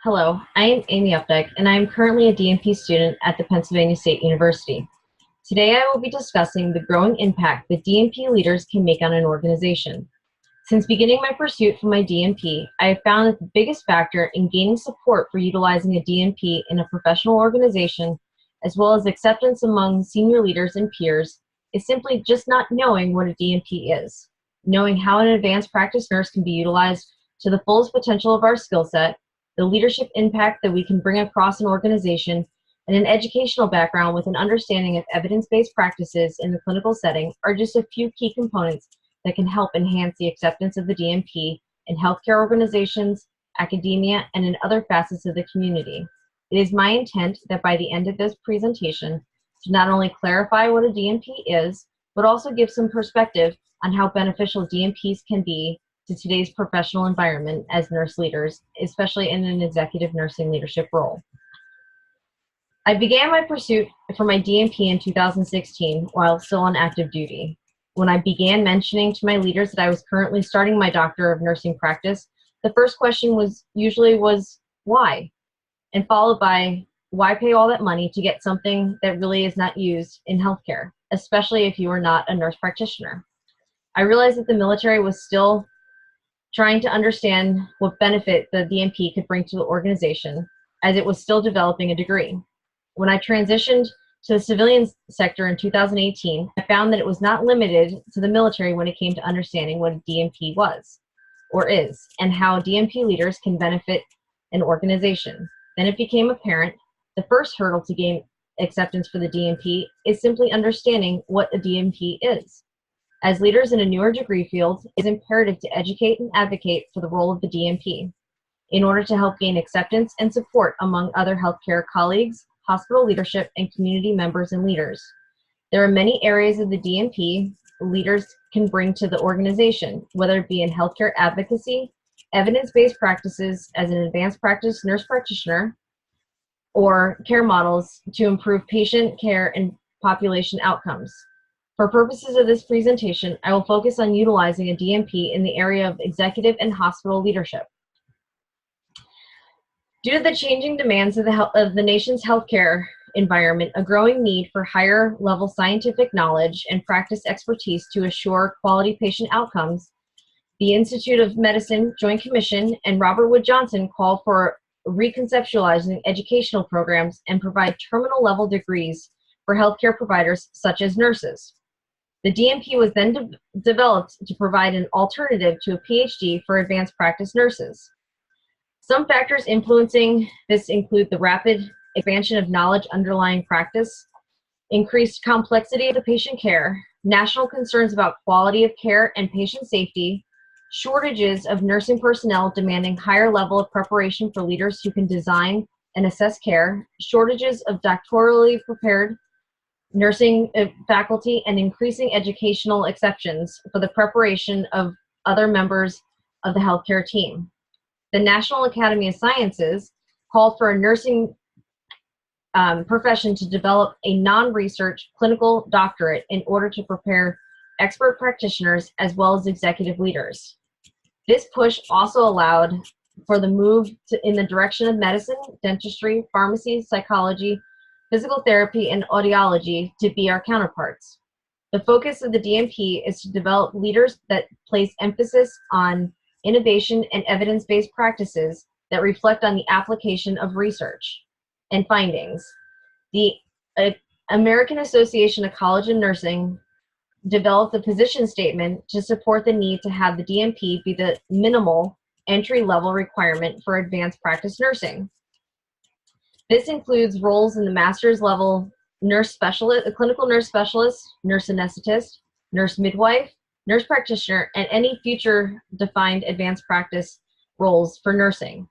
Hello, I am Amy Updike, and I am currently a DNP student at the Pennsylvania State University. Today I will be discussing the growing impact that DNP leaders can make on an organization. Since beginning my pursuit for my DNP, I have found that the biggest factor in gaining support for utilizing a DNP in a professional organization, as well as acceptance among senior leaders and peers, is simply just not knowing what a DNP is. Knowing how an advanced practice nurse can be utilized to the fullest potential of our skill set, the leadership impact that we can bring across an organization, and an educational background with an understanding of evidence-based practices in the clinical setting are just a few key components that can help enhance the acceptance of the DNP in healthcare organizations, academia, and in other facets of the community. It is my intent that by the end of this presentation to not only clarify what a DNP is, but also give some perspective on how beneficial DNPs can be to today's professional environment as nurse leaders, especially in an executive nursing leadership role. I began my pursuit for my DNP in 2016 while still on active duty. When I began mentioning to my leaders that I was currently starting my Doctor of Nursing practice, the first question was usually why? And followed by, why pay all that money to get something that really is not used in healthcare, especially if you are not a nurse practitioner? I realized that the military was still trying to understand what benefit the DNP could bring to the organization, as it was still developing a degree. When I transitioned to the civilian sector in 2018, I found that it was not limited to the military when it came to understanding what a DNP was or is, and how DNP leaders can benefit an organization. Then it became apparent the first hurdle to gain acceptance for the DNP is simply understanding what a DNP is. As leaders in a newer degree field, it is imperative to educate and advocate for the role of the DNP in order to help gain acceptance and support among other healthcare colleagues, hospital leadership, and community members and leaders. There are many areas of the DNP leaders can bring to the organization, whether it be in healthcare advocacy, evidence-based practices as an advanced practice nurse practitioner, or care models to improve patient care and population outcomes. For purposes of this presentation, I will focus on utilizing a DNP in the area of executive and hospital leadership. Due to the changing demands of the nation's healthcare environment, a growing need for higher level scientific knowledge and practice expertise to assure quality patient outcomes, the Institute of Medicine Joint Commission and Robert Wood Johnson called for reconceptualizing educational programs and provide terminal level degrees for healthcare providers such as nurses. The DNP was then developed to provide an alternative to a PhD for advanced practice nurses. Some factors influencing this include the rapid expansion of knowledge underlying practice, increased complexity of the patient care, national concerns about quality of care and patient safety, shortages of nursing personnel demanding higher level of preparation for leaders who can design and assess care, shortages of doctorally prepared nursing faculty, and increasing educational exceptions for the preparation of other members of the healthcare team. The National Academy of Sciences called for a nursing profession to develop a non-research clinical doctorate in order to prepare expert practitioners as well as executive leaders. This push also allowed for the move in the direction of medicine, dentistry, pharmacy, psychology, physical therapy, and audiology to be our counterparts. The focus of the DNP is to develop leaders that place emphasis on innovation and evidence-based practices that reflect on the application of research and findings. The American Association of College and Nursing developed a position statement to support the need to have the DNP be the minimal entry-level requirement for advanced practice nursing. This includes roles in the master's level nurse specialist, clinical nurse specialist, nurse anesthetist, nurse midwife, nurse practitioner, and any future defined advanced practice roles for nursing.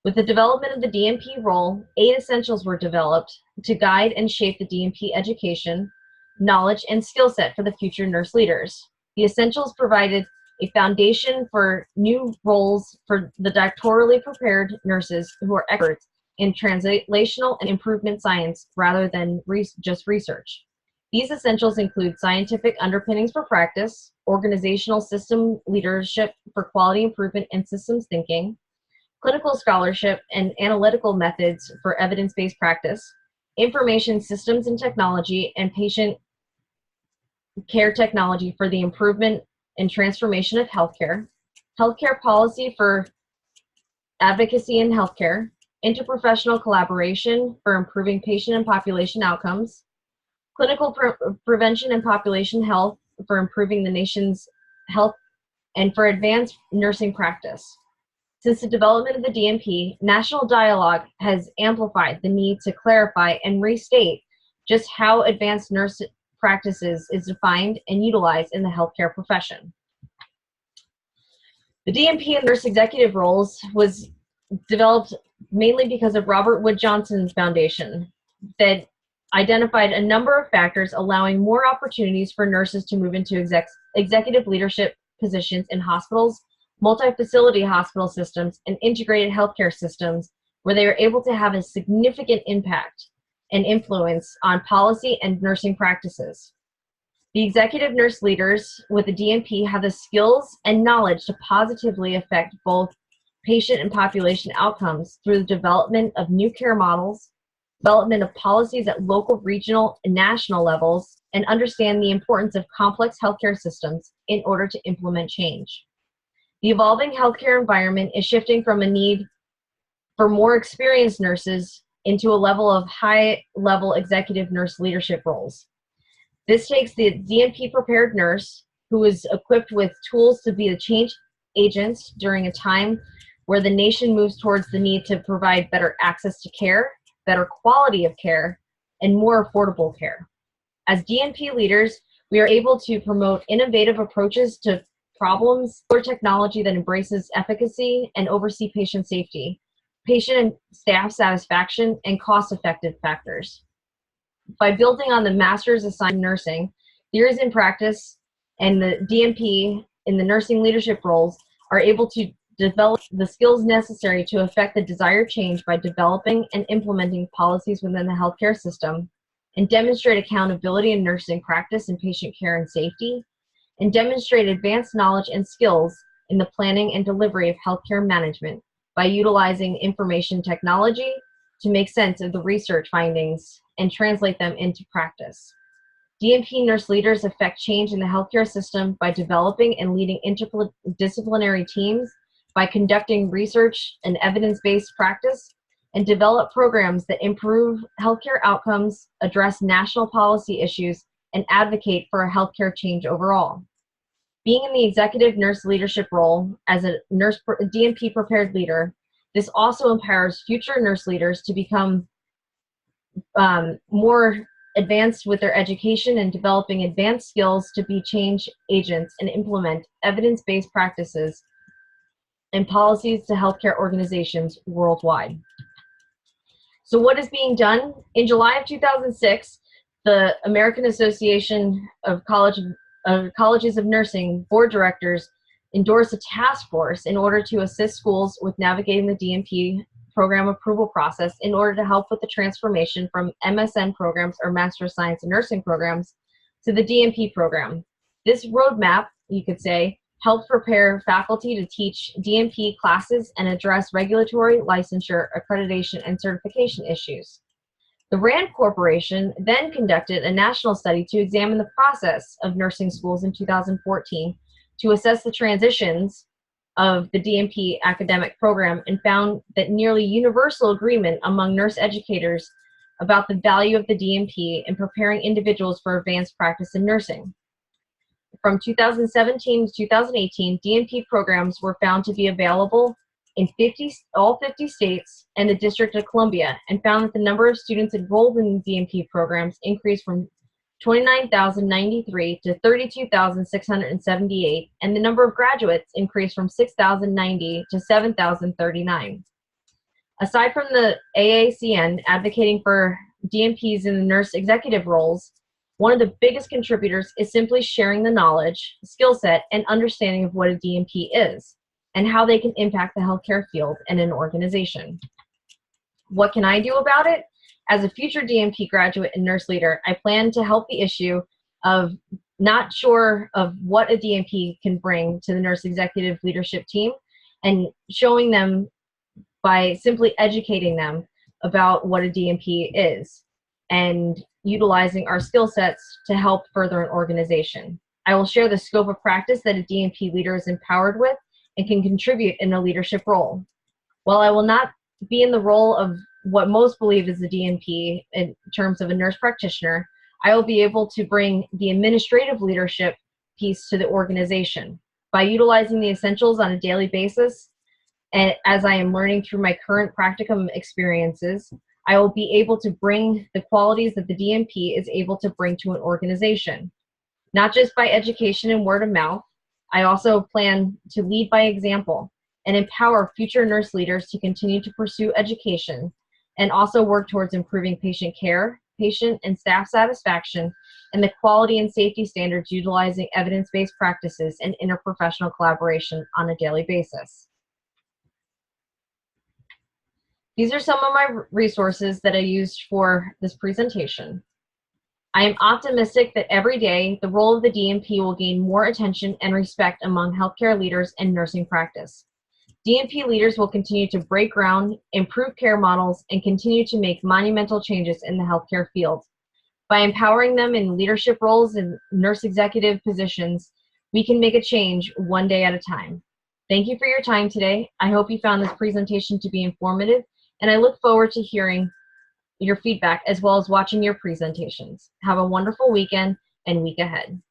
With the development of the DNP role, 8 essentials were developed to guide and shape the DNP education, knowledge, and skill set for the future nurse leaders. The essentials provided a foundation for new roles for the doctorally prepared nurses who are experts in translational and improvement science rather than just research. These essentials include scientific underpinnings for practice, organizational system leadership for quality improvement and systems thinking, clinical scholarship and analytical methods for evidence-based practice, information systems and technology, and patient care technology for the improvement and transformation of healthcare, healthcare policy for advocacy in healthcare, interprofessional collaboration for improving patient and population outcomes, clinical prevention and population health for improving the nation's health, and for advanced nursing practice. Since the development of the DNP, national dialogue has amplified the need to clarify and restate just how advanced nurse practices is defined and utilized in the healthcare profession. The DNP and nurse executive roles was developed mainly because of Robert Wood Johnson's foundation that identified a number of factors allowing more opportunities for nurses to move into executive leadership positions in hospitals, multi-facility hospital systems, and integrated healthcare systems where they are able to have a significant impact and influence on policy and nursing practices. The executive nurse leaders with the DNP have the skills and knowledge to positively affect both patient and population outcomes through the development of new care models, development of policies at local, regional, and national levels, and understand the importance of complex healthcare systems in order to implement change. The evolving healthcare environment is shifting from a need for more experienced nurses into a level of high-level executive nurse leadership roles. This takes the DNP-prepared nurse who is equipped with tools to be a change agent during a time where the nation moves towards the need to provide better access to care, better quality of care, and more affordable care. As DNP leaders, we are able to promote innovative approaches to problems or technology that embraces efficacy and oversee patient safety, patient and staff satisfaction, and cost-effective factors. By building on the Master's Assigned Nursing, theories in practice, and the DNP in the nursing leadership roles are able to develop the skills necessary to effect the desired change by developing and implementing policies within the healthcare system, and demonstrate accountability in nursing practice and patient care and safety, and demonstrate advanced knowledge and skills in the planning and delivery of healthcare management by utilizing information technology to make sense of the research findings and translate them into practice. DNP nurse leaders affect change in the healthcare system by developing and leading interdisciplinary teams, by conducting research and evidence-based practice, and develop programs that improve healthcare outcomes, address national policy issues, and advocate for a healthcare change overall. Being in the executive nurse leadership role as a DNP prepared leader, this also empowers future nurse leaders to become more advanced with their education and developing advanced skills to be change agents and implement evidence-based practices and policies to healthcare organizations worldwide. So what is being done? In July of 2006, the American Association of Colleges of Nursing board directors endorsed a task force in order to assist schools with navigating the DNP program approval process in order to help with the transformation from MSN programs or Master of Science in Nursing programs to the DNP program. This roadmap, you could say, helped prepare faculty to teach DNP classes and address regulatory, licensure, accreditation, and certification issues. The RAND Corporation then conducted a national study to examine the process of nursing schools in 2014 to assess the transitions of the DNP academic program and found that nearly universal agreement among nurse educators about the value of the DNP in preparing individuals for advanced practice in nursing. From 2017 to 2018, DNP programs were found to be available in all 50 states and the District of Columbia, and found that the number of students enrolled in the DNP programs increased from 29,093 to 32,678, and the number of graduates increased from 6,090 to 7,039. Aside from the AACN advocating for DNPs in the nurse executive roles, one of the biggest contributors is simply sharing the knowledge, skill set, and understanding of what a DNP is and how they can impact the healthcare field and an organization. What can I do about it? As a future DNP graduate and nurse leader, I plan to help the issue of not sure of what a DNP can bring to the nurse executive leadership team and showing them by simply educating them about what a DNP is and utilizing our skill sets to help further an organization. I will share the scope of practice that a DNP leader is empowered with and can contribute in a leadership role. While I will not be in the role of what most believe is a DNP in terms of a nurse practitioner, I will be able to bring the administrative leadership piece to the organization. By utilizing the essentials on a daily basis, and as I am learning through my current practicum experiences, I will be able to bring the qualities that the DNP is able to bring to an organization. Not just by education and word of mouth, I also plan to lead by example and empower future nurse leaders to continue to pursue education and also work towards improving patient care, patient and staff satisfaction, and the quality and safety standards utilizing evidence-based practices and interprofessional collaboration on a daily basis. These are some of my resources that I used for this presentation. I am optimistic that every day the role of the DNP will gain more attention and respect among healthcare leaders and nursing practice. DNP leaders will continue to break ground, improve care models, and continue to make monumental changes in the healthcare field. By empowering them in leadership roles and nurse executive positions, we can make a change one day at a time. Thank you for your time today. I hope you found this presentation to be informative, and I look forward to hearing your feedback as well as watching your presentations. Have a wonderful weekend and week ahead.